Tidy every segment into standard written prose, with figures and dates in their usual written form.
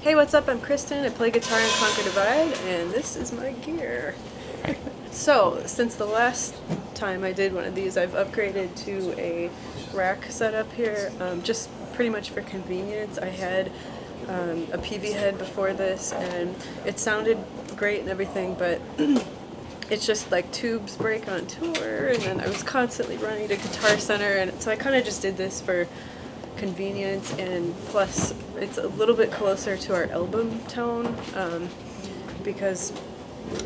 Hey, what's up? I'm Kristen. I play guitar in Conquer Divide, and this is my gear. So, since the last time I did one of these, I've upgraded to a rack setup here, just pretty much for convenience. I had a PV head before this, and it sounded great and everything, but it's just like tubes break on tour, and then I was constantly running to Guitar Center, and so I kind of just did this for convenience, and plus it's a little bit closer to our album tone, because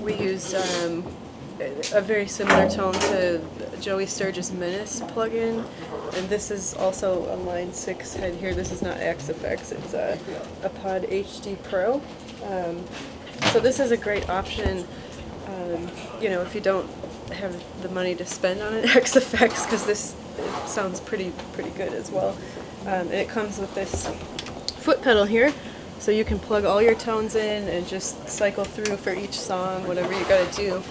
we used a very similar tone to Joey Sturgis' Menace plugin, and this is also a Line 6 head here. This is not Axe-Fx, it's a Pod HD Pro. So this is a great option, you know, if you don't have the money to spend on an Axe-Fx, because this sounds pretty good as well. And it comes with this foot pedal here, so you can plug all your tones in and just cycle through for each song, whatever you gotta do.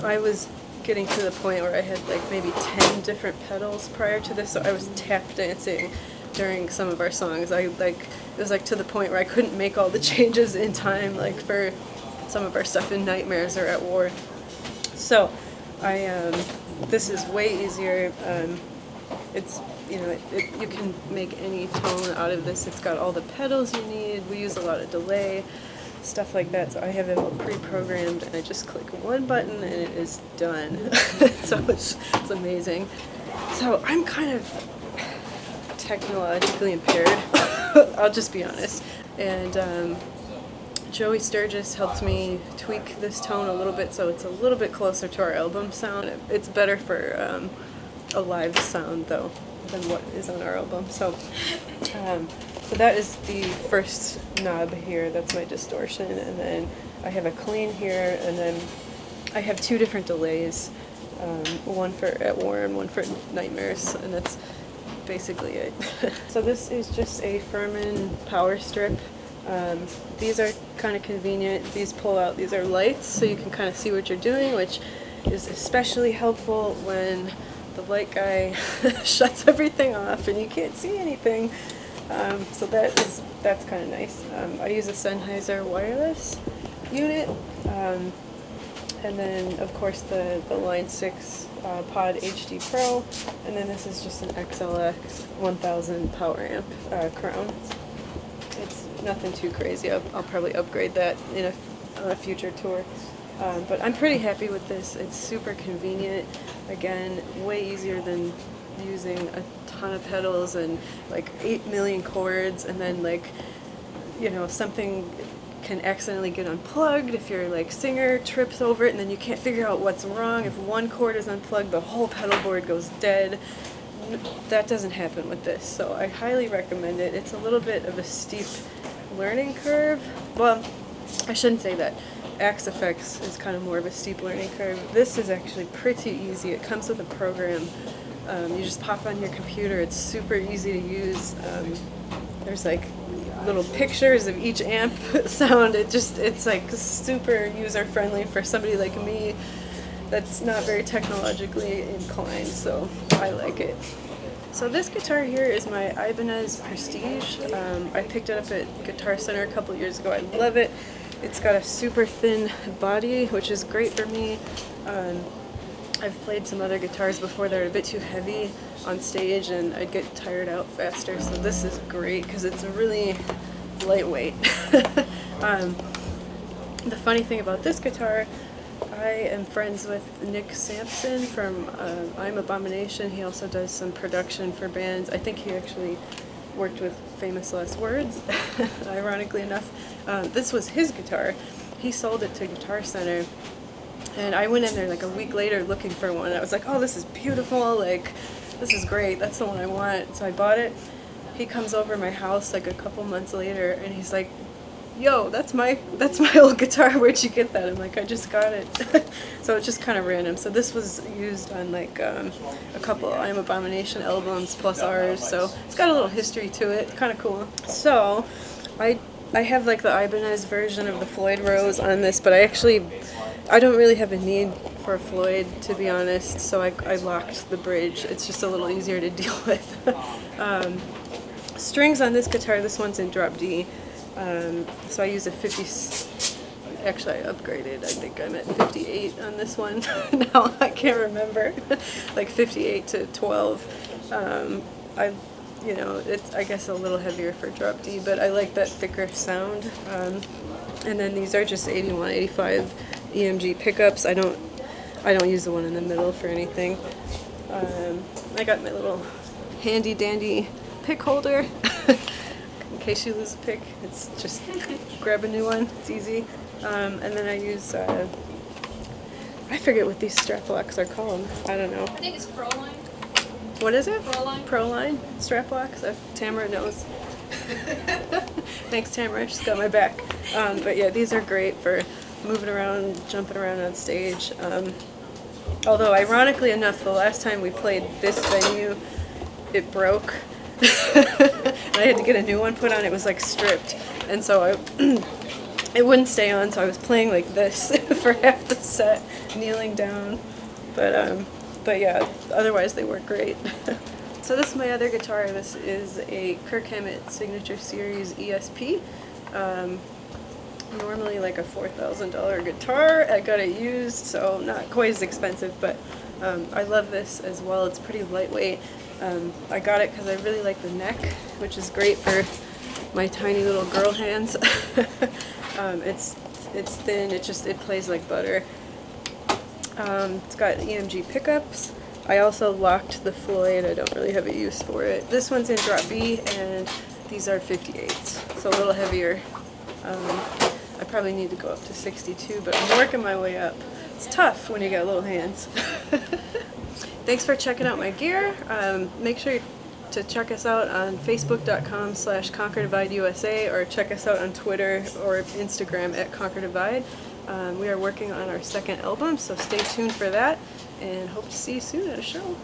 I was getting to the point where I had like maybe 10 different pedals prior to this, so I was tap dancing during some of our songs. It was like to the point where I couldn't make all the changes in time, like for some of our stuff in Nightmares or At War. So this is way easier. It's, you know, you can make any tone out of this. It's got all the pedals you need. We use a lot of delay, stuff like that. So I have it all pre-programmed, and I just click one button and it is done. So it's amazing. So I'm kind of technologically impaired. I'll just be honest. And Joey Sturgis helped me tweak this tone a little bit, so it's a little bit closer to our album sound. It's better for a live sound though than what is on our album. So so that is the first knob here. That's my distortion, and then I have a clean here, and then I have two different delays, one for At War and one for Nightmares, and that's basically it. So this is just a Furman power strip. These are kind of convenient. These pull out. These are lights, so you can kind of see what you're doing, which is especially helpful when the light guy shuts everything off and you can't see anything. So that's kind of nice. I use a Sennheiser wireless unit, and then of course the Line 6 Pod HD Pro, and then this is just an XLX 1000 power amp Crown. It's nothing too crazy. I'll probably upgrade that on a future tour. But I'm pretty happy with this. It's super convenient. Again, way easier than using a ton of pedals and like 8 million chords, and then like, you know, something can accidentally get unplugged if your like singer trips over it and then you can't figure out what's wrong. If one chord is unplugged, the whole pedal board goes dead. That doesn't happen with this, so I highly recommend it. It's a little bit of a steep learning curve. Well, I shouldn't say that. Axe-Fx is kind of more of a steep learning curve. This is actually pretty easy. It comes with a program. You just pop on your computer. It's super easy to use. There's like little pictures of each amp sound. It's like super user friendly for somebody like me that's not very technologically inclined, so I like it. So this guitar here is my Ibanez Prestige. I picked it up at Guitar Center a couple years ago. I love it. It's got a super thin body, which is great for me. I've played some other guitars before that are a bit too heavy on stage, and I'd get tired out faster, so this is great because it's really lightweight. The funny thing about this guitar, I am friends with Nick Sampson from I'm Abomination. He also does some production for bands. I think he actually worked with Famous Last Words, ironically enough. This was his guitar. He sold it to Guitar Center, and I went in there like a week later looking for one. I was like, oh, this is beautiful, like, this is great, that's the one I want. So I bought it. He comes over to my house like a couple months later, and he's like, yo, that's my old guitar, where'd you get that? I'm like, I just got it. So it's just kind of random. So this was used on like a couple I'm Abomination albums plus ours, so it's got a little history to it, kind of cool. So I have like the Ibanez version of the Floyd Rose on this, but I don't really have a need for a Floyd, to be honest, so I locked the bridge. It's just a little easier to deal with. Strings on this guitar, this one's in drop D. So I use a 50, actually I upgraded, I think I'm at 58 on this one. Now I can't remember, like 58 to 12. You know, it's, I guess, a little heavier for drop D, but I like that thicker sound. And then these are just 81, 85 EMG pickups. I don't use the one in the middle for anything. I got my little handy dandy pick holder. In case you lose a pick, it's just grab a new one. It's easy. And then I use, I forget what these strap locks are called. I don't know. I think it's Proline. What is it? Proline. Proline strap locks. Tamara knows. Thanks, Tamara. She's got my back. But yeah, these are great for moving around, jumping around on stage. Although, ironically enough, the last time we played this venue, it broke. And I had to get a new one put on. It was like stripped, and so it wouldn't stay on. So I was playing like this for half the set, kneeling down. But yeah, otherwise they work great. So this is my other guitar. This is a Kirk Hammett Signature Series ESP. Normally like a $4,000 guitar. I got it used, so not quite as expensive, but I love this as well. It's pretty lightweight. I got it because I really like the neck, which is great for my tiny little girl hands. It's thin. It plays like butter. It's got EMG pickups. I also locked the Floyd. I don't really have a use for it. This one's in drop B, and these are 58s, so a little heavier. I probably need to go up to 62, but I'm working my way up. It's tough when you got little hands. Thanks for checking out my gear. Make sure to check us out on facebook.com/ConquerDivideUSA, or check us out on Twitter or Instagram at ConquerDivide. We are working on our second album, so stay tuned for that, and hope to see you soon at a show.